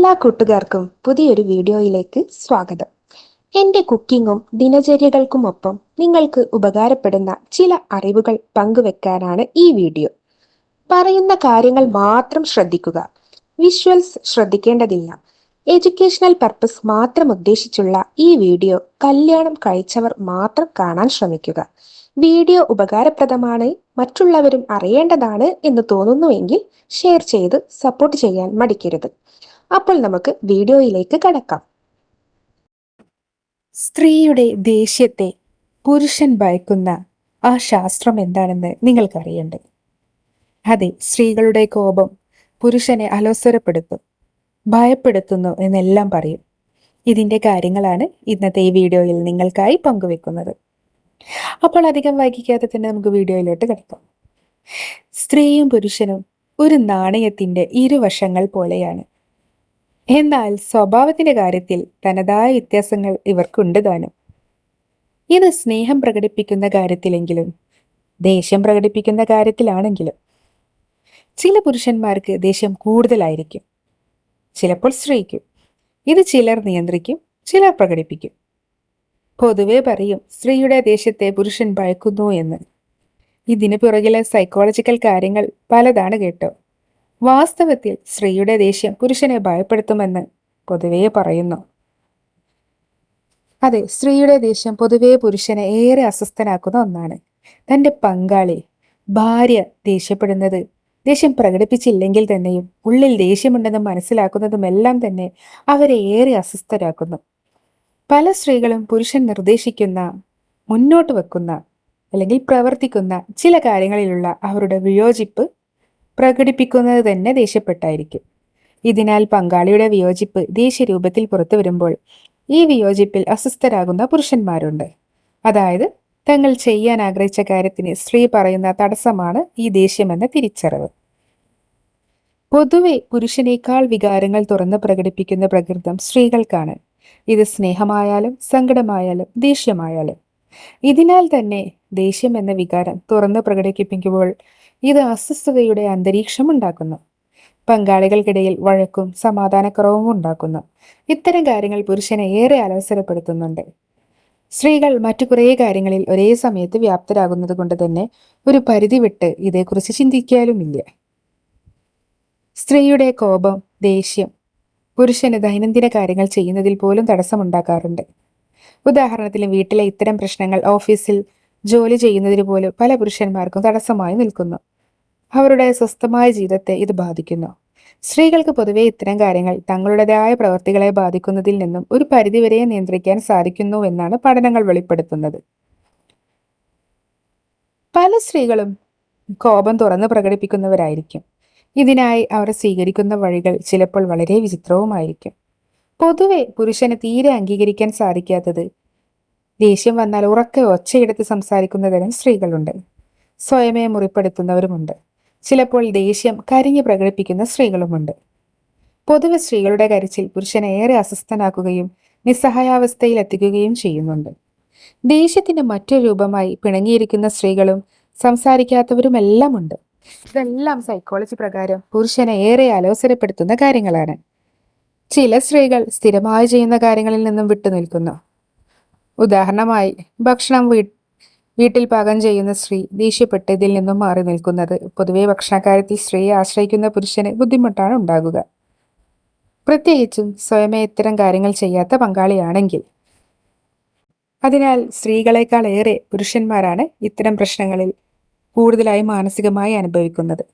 എല്ലാ കൂട്ടുകാർക്കും പുതിയൊരു വീഡിയോയിലേക്ക് സ്വാഗതം. എൻ്റെ കുക്കിങ്ങും ദിനചര്യകൾക്കുമൊപ്പം നിങ്ങൾക്ക് ഉപകാരപ്പെടുന്ന ചില അറിവുകൾ പങ്കുവെക്കാനാണ് ഈ വീഡിയോ. പറയുന്ന കാര്യങ്ങൾ മാത്രം ശ്രദ്ധിക്കുക. വിഷ്വൽസ് ശ്രദ്ധിക്കേണ്ടതില്ല. എഡ്യൂക്കേഷണൽ പർപ്പസ് മാത്രം ഉദ്ദേശിച്ചുള്ള ഈ വീഡിയോ കല്യാണം കഴിച്ചവർ മാത്രം കാണാൻ ശ്രമിക്കുക. വീഡിയോ ഉപകാരപ്രദമാണ്, മറ്റുള്ളവരും അറിയേണ്ടതാണ് എന്ന് തോന്നുന്നുവെങ്കിൽ ഷെയർ ചെയ്ത് സപ്പോർട്ട് ചെയ്യാൻ മടിക്കരുത്. അപ്പോൾ നമുക്ക് വീഡിയോയിലേക്ക് കടക്കാം. സ്ത്രീയുടെ ദേഷ്യത്തെ പുരുഷൻ ഭയക്കുന്ന ആ ശാസ്ത്രം എന്താണെന്ന് നിങ്ങൾക്കറിയണ്ടേ? അതെ, സ്ത്രീകളുടെ കോപം പുരുഷനെ അലോസരപ്പെടുത്തും, ഭയപ്പെടുത്തുന്നു എന്നെല്ലാം പറയും. ഇതിന്റെ കാര്യങ്ങളാണ് ഇന്നത്തെ ഈ വീഡിയോയിൽ നിങ്ങൾക്കായി പങ്കുവെക്കുന്നത്. അപ്പോൾ അധികം വൈകിക്കാതെ തന്നെ നമുക്ക് വീഡിയോയിലോട്ട് കിടക്കാം. സ്ത്രീയും പുരുഷനും ഒരു നാണയത്തിന്റെ ഇരുവശങ്ങൾ പോലെയാണ്. എന്നാൽ സ്വഭാവത്തിന്റെ കാര്യത്തിൽ തനതായ വ്യത്യാസങ്ങൾ ഇവർക്കുണ്ട് താനും. ഇത് സ്നേഹം പ്രകടിപ്പിക്കുന്ന കാര്യത്തിലെങ്കിലും ദേഷ്യം പ്രകടിപ്പിക്കുന്ന കാര്യത്തിലാണെങ്കിലും ചില പുരുഷന്മാർക്ക് ദേഷ്യം കൂടുതലായിരിക്കും, ചിലപ്പോൾ സ്ത്രീക്കും. ഇത് ചിലർ നിയന്ത്രിക്കും, ചിലർ പ്രകടിപ്പിക്കും. പൊതുവെ പറയും സ്ത്രീയുടെ ദേഷ്യത്തെ പുരുഷൻ ഭയക്കുന്നു എന്ന്. ഇതിനു പുറകിലെ സൈക്കോളജിക്കൽ കാര്യങ്ങൾ പലതാണ് കേട്ടോ. വാസ്തവത്തിൽ സ്ത്രീയുടെ ദേഷ്യം പുരുഷനെ ഭയപ്പെടുത്തുമെന്ന് പൊതുവേ പറയുന്നു. അതെ, സ്ത്രീയുടെ ദേഷ്യം പൊതുവേ പുരുഷനെ ഏറെ അസ്വസ്ഥനാക്കുന്ന ഒന്നാണ്. തന്റെ പങ്കാളി, ഭാര്യ ദേഷ്യപ്പെടുന്നത്, ദേഷ്യം പ്രകടിപ്പിച്ചില്ലെങ്കിൽ തന്നെയും ഉള്ളിൽ ദേഷ്യമുണ്ടെന്ന് മനസ്സിലാക്കുന്നതുമെല്ലാം തന്നെ അവരെ ഏറെ അസ്വസ്ഥരാക്കുന്നു. പല സ്ത്രീകളും പുരുഷൻ നിർദ്ദേശിക്കുന്ന, മുന്നോട്ട് വെക്കുന്ന അല്ലെങ്കിൽ പ്രവർത്തിക്കുന്ന ചില കാര്യങ്ങളിലുള്ള അവരുടെ വിയോജിപ്പ് പ്രകടിപ്പിക്കുന്നത് തന്നെ ദേഷ്യപ്പെട്ടായിരിക്കും. ഇതിനാൽ പങ്കാളിയുടെ വിയോജിപ്പ് ദേഷ്യരൂപത്തിൽ പുറത്തു വരുമ്പോൾ ഈ വിയോജിപ്പിൽ അസ്വസ്ഥരാകുന്ന പുരുഷന്മാരുണ്ട്. അതായത് തങ്ങൾ ചെയ്യാൻ ആഗ്രഹിച്ച കാര്യത്തിന് സ്ത്രീ പറയുന്ന തടസ്സമാണ് ഈ ദേഷ്യമെന്ന തിരിച്ചറിവ്. പൊതുവെ പുരുഷനേക്കാൾ വികാരങ്ങൾ തുറന്ന് പ്രകടിപ്പിക്കുന്ന പ്രകൃതം സ്ത്രീകൾക്കാണ്. ഇത് സ്നേഹമായാലും സങ്കടമായാലും ദേഷ്യമായാലും. ഇതിനാൽ തന്നെ ദേഷ്യം എന്ന വികാരം തുറന്ന് പ്രകടിപ്പിക്കുമ്പോൾ ഇത് അസ്വസ്ഥതയുടെ അന്തരീക്ഷം ഉണ്ടാക്കുന്നു. പങ്കാളികൾക്കിടയിൽ വഴക്കും സമാധാനക്കുറവും ഉണ്ടാക്കുന്നു. ഇത്തരം കാര്യങ്ങൾ പുരുഷനെ ഏറെ അലോസരപ്പെടുത്തുന്നുണ്ട്. സ്ത്രീകൾ മറ്റു കുറേ കാര്യങ്ങളിൽ ഒരേ സമയത്ത് വ്യാപ്തരാകുന്നത് കൊണ്ട് തന്നെ ഒരു പരിധി വിട്ട് ഇതേക്കുറിച്ച് ചിന്തിക്കാനുമില്ല. സ്ത്രീയുടെ കോപം, ദേഷ്യം പുരുഷന് ദൈനംദിന കാര്യങ്ങൾ ചെയ്യുന്നതിൽ പോലും തടസ്സമുണ്ടാക്കാറുണ്ട്. ഉദാഹരണത്തിന് വീട്ടിലെ ഇത്തരം പ്രശ്നങ്ങൾ ഓഫീസിൽ ജോലി ചെയ്യുന്നതിന് പോലും പല പുരുഷന്മാർക്കും തടസ്സമായി നിൽക്കുന്നു. അവരുടെ സ്വസ്ഥമായ ജീവിതത്തെ ഇത് ബാധിക്കുന്നു. സ്ത്രീകൾക്ക് പൊതുവെ ഇത്തരം കാര്യങ്ങൾ തങ്ങളുടേതായ പ്രവൃത്തികളെ ബാധിക്കുന്നതിൽ നിന്നും ഒരു പരിധിവരെ നിയന്ത്രിക്കാൻ സാധിക്കുന്നു എന്നാണ് പഠനങ്ങൾ വെളിപ്പെടുത്തുന്നത്. പല സ്ത്രീകളും കോപം തുറന്ന് പ്രകടിപ്പിക്കുന്നവരായിരിക്കും. ഇതിനായി അവർ സ്വീകരിക്കുന്ന വഴികൾ ചിലപ്പോൾ വളരെ വിചിത്രവുമായിരിക്കും. പൊതുവെ പുരുഷന് തീരെ അംഗീകരിക്കാൻ സാധിക്കാത്തത് ദേഷ്യം വന്നാൽ ഉറക്കെ ഒച്ചയെടുത്ത് സംസാരിക്കുന്ന തരം സ്ത്രീകളുണ്ട്. സ്വയമേ മുറിപ്പെടുത്തുന്നവരുമുണ്ട്. ചിലപ്പോൾ ദേഷ്യം കരിഞ്ഞു പ്രകടിപ്പിക്കുന്ന സ്ത്രീകളുമുണ്ട്. പൊതുവെ സ്ത്രീകളുടെ കരച്ചിൽ പുരുഷനെ ഏറെ അസ്വസ്ഥനാക്കുകയും നിസ്സഹായാവസ്ഥയിൽ എത്തിക്കുകയും ചെയ്യുന്നുണ്ട്. ദേഷ്യത്തിന്റെ മറ്റൊരു രൂപമായി പിണങ്ങിയിരിക്കുന്ന സ്ത്രീകളും സംസാരിക്കാത്തവരുമെല്ലാം ഉണ്ട്. ഇതെല്ലാം സൈക്കോളജി പ്രകാരം പുരുഷനെ ഏറെ അലോസരപ്പെടുത്തുന്ന കാര്യങ്ങളാണ്. ചില സ്ത്രീകൾ സ്ഥിരമായി ചെയ്യുന്ന കാര്യങ്ങളിൽ നിന്നും വിട്ടുനിൽക്കുന്നു. ഉദാഹരണമായി ഭക്ഷണം വീട്ടിൽ പാകം ചെയ്യുന്ന സ്ത്രീ ദേഷ്യപ്പെട്ട് ഇതിൽ നിന്നും മാറി നിൽക്കുന്നത് പൊതുവെ ഭക്ഷണക്കാര്യത്തിൽ സ്ത്രീയെ ആശ്രയിക്കുന്ന പുരുഷന് ബുദ്ധിമുട്ടാണ് ഉണ്ടാകുക. പ്രത്യേകിച്ചും സ്വയമേ ഇത്തരം കാര്യങ്ങൾ ചെയ്യാത്ത പങ്കാളിയാണെങ്കിൽ. അതിനാൽ സ്ത്രീകളെക്കാൾ ഏറെ പുരുഷന്മാരാണ് ഇത്തരം പ്രശ്നങ്ങളിൽ കൂടുതലായി മാനസികമായി അനുഭവിക്കുന്നത്.